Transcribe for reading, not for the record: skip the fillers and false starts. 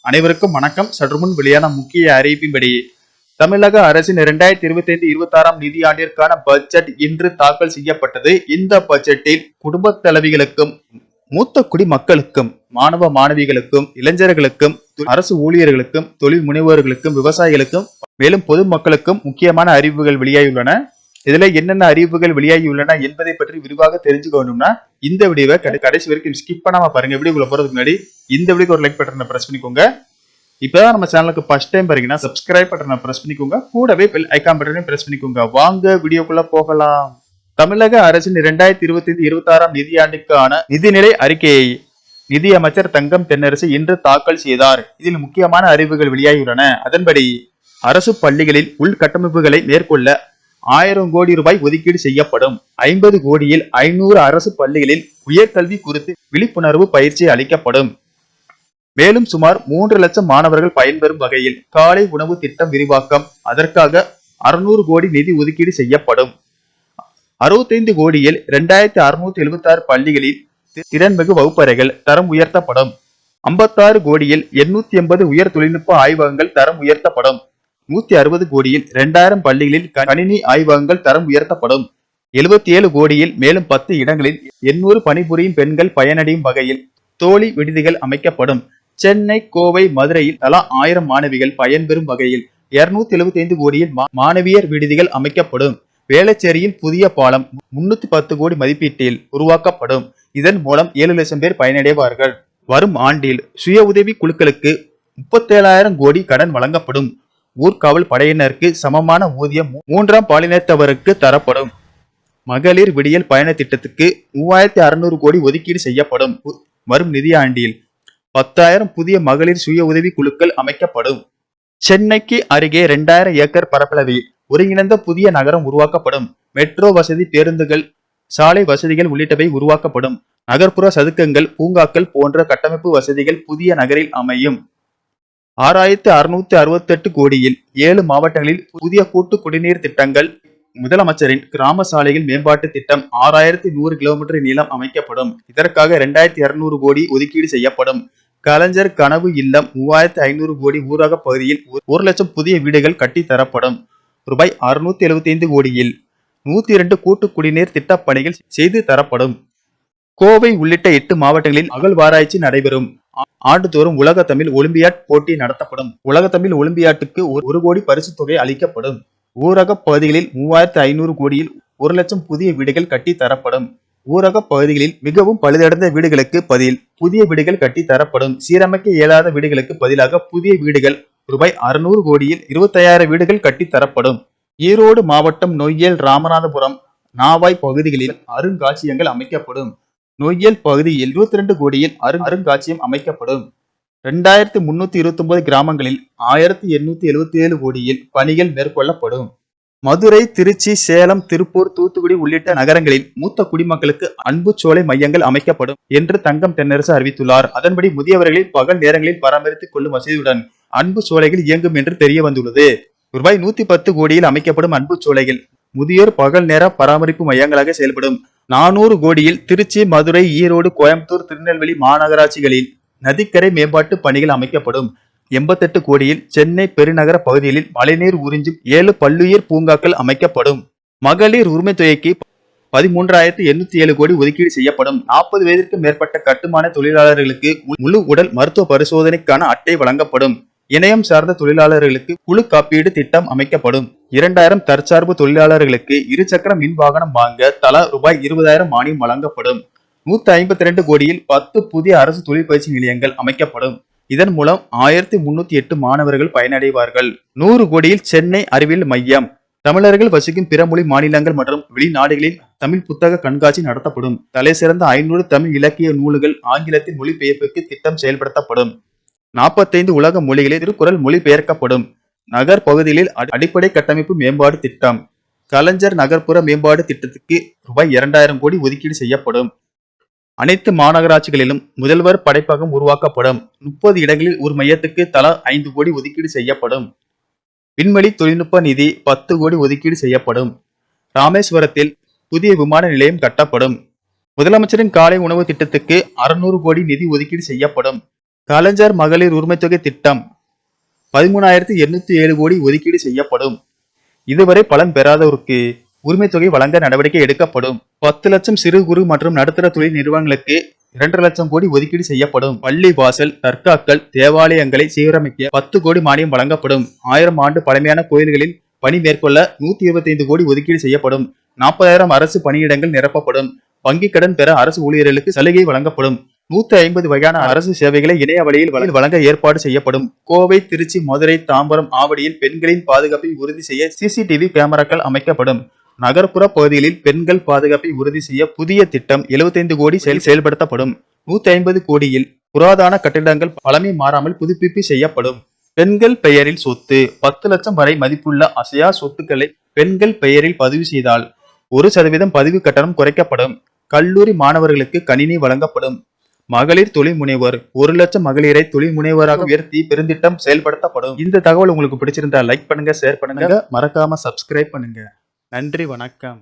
அனைவருக்கும் வணக்கம். சற்று முன் வெளியான முக்கிய அறிவிப்பின்படி தமிழக அரசின் 2025-26 நிதியாண்டிற்கான பட்ஜெட் இன்று தாக்கல் செய்யப்பட்டது. இந்த பட்ஜெட்டில் குடும்ப தலைவிகளுக்கும், மூத்த குடிமக்களுக்கும், மாணவ மாணவிகளுக்கும், இளைஞர்களுக்கும், அரசு ஊழியர்களுக்கும், தொழில் முனைவோர்களுக்கும், விவசாயிகளுக்கும், மேலும் பொதுமக்களுக்கும் முக்கியமான அறிவிப்புகள் வெளியாகியுள்ளன. இதுல என்னென்ன அறிவிப்புகள் வெளியாகியுள்ளன என்பதை பற்றி விரிவாக தெரிஞ்சுக்கணும்னா இந்த வீடியோவை கடைசி வரைக்கும் ஸ்கிப் பண்ணாம பாருங்க. வீடியோக்குள்ள போறதுக்கு முன்னாடி இந்த வீடியோக்கு ஒரு லைக் பட்டனை பிரஸ் பண்ணிக்கோங்க. இப்பதான் நம்ம சேனலுக்கு ஃபர்ஸ்ட் டைம் பாருங்கன்னா சப்ஸ்கிரைப் பட்டனை பிரஸ் பண்ணிக்கோங்க. கூடவே பெல் ஐகான் பட்டனையும் பிரஸ் பண்ணிக்கோங்க. வாங்க வீடியோக்குள்ள போகலாம். தமிழக அரசின் 2025-26 நிதியாண்டுக்கான நிதிநிலை அறிக்கையை நிதி அமைச்சர் தங்கம் தென்னரசு இன்று தாக்கல் செய்தார். இதில் முக்கியமான அறிவிப்புகள் வெளியாகியுள்ளன. அதன்படி அரசு பள்ளிகளில் உள்கட்டமைப்புகளை மேற்கொள்ள 1000 கோடி ரூபாய் ஒதுக்கீடு செய்யப்படும். 50 கோடியில் 500 அரசு பள்ளிகளில் உயர்கல்வி குறித்து விழிப்புணர்வு பயிற்சி அளிக்கப்படும். மேலும் சுமார் 3 லட்சம் மாணவர்கள் பயன்பெறும் வகையில் காலை உணவு திட்டம் விரிவாக்கம், அதற்காக 600 கோடி நிதி ஒதுக்கீடு செய்யப்படும். 65 கோடியில் 2676 பள்ளிகளில் திறன்மிகு வகுப்பறைகள் தரம் உயர்த்தப்படும். 56 கோடியில் 880 உயர் தொழில்நுட்ப ஆய்வகங்கள் தரம் உயர்த்தப்படும். 160 கோடியில் 2000 பள்ளிகளில் கணினி ஆய்வகங்கள் தரம் உயர்த்தப்படும். 77 கோடியில் மேலும் 10 இடங்களில் 800 பணிபுரியும் பெண்கள் பயனடையும் வகையில் தோழி விடுதிகள் அமைக்கப்படும். சென்னை, கோவை, மதுரையில் தலா 1000 மாணவிகள் பயன்பெறும் வகையில் 275 கோடியில் மாணவியர் விடுதிகள் அமைக்கப்படும். வேளச்சேரியில் புதிய பாலம் 310 கோடி மதிப்பீட்டில் உருவாக்கப்படும். இதன் மூலம் 7 லட்சம் பேர் பயனடைவார்கள். வரும் ஆண்டில் சுய உதவி குழுக்களுக்கு 37,000 கோடி கடன் வழங்கப்படும். ஊர்காவல் படையினருக்கு சமமான ஊதியம் 3ஆம் பாலினத்தவருக்கு தரப்படும். மகளிர் விடியல் பயண திட்டத்துக்கு 3600 கோடி ஒதுக்கீடு செய்யப்படும். வரும் நிதியாண்டில் 10,000 புதிய மகளிர் சுய உதவி குழுக்கள் அமைக்கப்படும். சென்னைக்கு அருகே 2000 ஏக்கர் பரப்பளவில் ஒருங்கிணைந்த புதிய நகரம் உருவாக்கப்படும். மெட்ரோ வசதி, பேருந்துகள், சாலை வசதிகள் உள்ளிட்டவை உருவாக்கப்படும். நகர்ப்புற சதுக்கங்கள், பூங்காக்கள் போன்ற கட்டமைப்பு வசதிகள் புதிய நகரில் அமையும். 6668 கோடியில் 7 மாவட்டங்களில் புதிய கூட்டு குடிநீர் திட்டங்கள். முதலமைச்சரின் கிராம சாலைகள் மேம்பாட்டு திட்டம் 6100 கிலோமீட்டர் நீளம் அமைக்கப்படும். இதற்காக 2200 கோடி ஒதுக்கீடு செய்யப்படும். கலைஞர் கனவு இல்லம் 3500 கோடி ஊரக பகுதியில் 1 லட்சம் புதிய வீடுகள் கட்டி தரப்படும். ரூபாய் 675 கோடியில் 102 கூட்டு குடிநீர் திட்ட பணிகள் செய்து தரப்படும். கோவை உள்ளிட்ட 8 மாவட்டங்களில் அகழ்வாராய்ச்சி நடைபெறும். ஆண்டுதோறும் உலக தமிழ் ஒலிம்பியாட் போட்டி நடத்தப்படும். உலக தமிழ் ஒலிம்பியாட்டுக்கு 1 கோடி பரிசு தொகை அளிக்கப்படும். ஊரக பகுதிகளில் 3500 கோடியில் 1 லட்சம் புதிய வீடுகள் கட்டி தரப்படும். ஊரக பகுதிகளில் மிகவும் பழுதடைந்த வீடுகளுக்கு பதில் புதிய வீடுகள் கட்டி தரப்படும். சீரமைக்க இயலாத வீடுகளுக்கு பதிலாக புதிய வீடுகள் ரூபாய் 600 கோடியில் 25,000 வீடுகள் கட்டி தரப்படும். ஈரோடு மாவட்டம் நொய்யல், ராமநாதபுரம், நாவாய் பகுதிகளில் அருங்காட்சியகங்கள் அமைக்கப்படும். நொய்யல் பகுதியில் 22 கோடியில் அருங்காட்சியம் அமைக்கப்படும். 2329 கிராமங்களில் 1877 கோடியில் பணிகள் மேற்கொள்ளப்படும். மதுரை, திருச்சி, சேலம், திருப்பூர், தூத்துக்குடி உள்ளிட்ட நகரங்களில் மூத்த குடிமக்களுக்கு அன்பு சோலை மையங்கள் அமைக்கப்படும் என்று தங்கம் தென்னரசு அறிவித்துள்ளார். அதன்படி முதியவர்களில் பகல் நேரங்களில் பராமரித்துக் கொள்ளும் வசதியுடன் அன்பு சோலைகள் இயங்கும் என்று தெரிய வந்துள்ளது. ரூபாய் 110 கோடியில் அமைக்கப்படும் அன்பு சோலைகள் முதியோர் பகல் நேர பராமரிப்பு மையங்களாக செயல்படும். 400 கோடியில் திருச்சி, மதுரை, ஈரோடு, கோயம்புத்தூர், திருநெல்வேலி மாநகராட்சிகளில் நதிக்கரை மேம்பாட்டு பணிகள் அமைக்கப்படும். 88 கோடியில் சென்னை பெருநகர பகுதிகளில் மழைநீர் உறிஞ்சும் 7 பல்லுயிர் பூங்காக்கள் அமைக்கப்படும். மகளிர் உரிமை தொகைக்கு 13,807 கோடி ஒதுக்கீடு செய்யப்படும். 40 வயதிற்கு மேற்பட்ட கட்டுமான தொழிலாளர்களுக்கு முழு உடல் மருத்துவ பரிசோதனைக்கான அட்டை வழங்கப்படும். இணையம் சார்ந்த தொழிலாளர்களுக்கு குழு காப்பீடு திட்டம் அமைக்கப்படும். 2000 தற்சார்பு தொழிலாளர்களுக்கு 2 சக்கர மின் வாகனம் வாங்க தலா ரூபாய் 20,000 மானியம் வழங்கப்படும். 152 கோடியில் 10 புதிய அரசு தொழில் பயிற்சி நிலையங்கள் அமைக்கப்படும். இதன் மூலம் 1308 மாணவர்கள் பயனடைவார்கள். 100 கோடியில் சென்னை அறிவியல் மையம், தமிழர்கள் வசிக்கும் பிற மொழி மாநிலங்கள் மற்றும் வெளிநாடுகளில் தமிழ் புத்தக கண்காட்சி நடத்தப்படும். தலை சிறந்த 500 தமிழ் இலக்கிய நூல்கள் ஆங்கிலத்தில் மொழிபெயர்ப்புக்கு திட்டம் செயல்படுத்தப்படும். 45 உலக மொழிகளில் திருக்குறள் மொழிபெயர்க்கப்படும். நகர் பகுதிகளில் அடிப்படை கட்டமைப்பு மேம்பாடு திட்டம். கலைஞர் நகர்ப்புற மேம்பாடு திட்டத்துக்கு ரூபாய் 2000 கோடி ஒதுக்கீடு செய்யப்படும். அனைத்து மாநகராட்சிகளிலும் முதல்வர் படைப்பகம் உருவாக்கப்படும். 30 இடங்களில் ஒரு மையத்துக்கு தலா 5 கோடி ஒதுக்கீடு செய்யப்படும். விண்வெளி தொழில்நுட்ப நிதி 10 கோடி ஒதுக்கீடு செய்யப்படும். ராமேஸ்வரத்தில் புதிய விமான நிலையம் கட்டப்படும். முதலமைச்சரின் காலை உணவு திட்டத்துக்கு 600 கோடி நிதி ஒதுக்கீடு செய்யப்படும். கலைஞர் மகளிர் உரிமைத்தொகை திட்டம் 13,807 கோடி ஒதுக்கீடு செய்யப்படும். இதுவரை பலன் பெறாதோருக்கு உரிமை தொகை வழங்க நடவடிக்கை எடுக்கப்படும். 10 லட்சம் சிறு குறு மற்றும் நடுத்தர தொழில் நிறுவனங்களுக்கு 2 லட்சம் கோடி ஒதுக்கீடு செய்யப்படும். பள்ளி வாசல், தர்காக்கள், தேவாலயங்களை சீரமைக்க 10 கோடி மானியம் வழங்கப்படும். 1000 ஆண்டு பழமையான கோயில்களில் பணி மேற்கொள்ள 125 கோடி ஒதுக்கீடு செய்யப்படும். 40,000 அரசு பணியிடங்கள் நிரப்பப்படும். வங்கிக் கடன் பெற அரசு ஊழியர்களுக்கு சலுகை வழங்கப்படும். 150 வகையான அரசு சேவைகளை இணைய வழியில் வழங்க ஏற்பாடு செய்யப்படும். கோவை, திருச்சி, மதுரை, தாம்பரம், ஆவடியில் பெண்களின் பாதுகாப்பை உறுதி செய்ய CCTV கேமராக்கள் அமைக்கப்படும். நகர்ப்புற பகுதிகளில் பெண்கள் பாதுகாப்பை உறுதி செய்ய புதிய திட்டம் 75 கோடி செயல்படுத்தப்படும். 150 கோடியில் புராதன கட்டிடங்கள் பழமை மாறாமல் புதுப்பிப்பு செய்யப்படும். பெண்கள் பெயரில் சொத்து 10 லட்சம் வரை மதிப்புள்ள அசையா சொத்துக்களை பெண்கள் பெயரில் பதிவு செய்தால் 1% பதிவு கட்டணம் குறைக்கப்படும். கல்லூரி மாணவர்களுக்கு கணினி வழங்கப்படும். மகளிர் தொழில் முனைவோர் 1 லட்சம் மகளிரை தொழில் முனைவோராக உயர்த்தி பெருந்திட்டம் செயல்படுத்தப்படும். இந்த தகவல் உங்களுக்கு பிடிச்சிருந்தா லைக் பண்ணுங்க, ஷேர் பண்ணுங்க, மறக்காம சப்ஸ்கிரைப் பண்ணுங்க. நன்றி, வணக்கம்.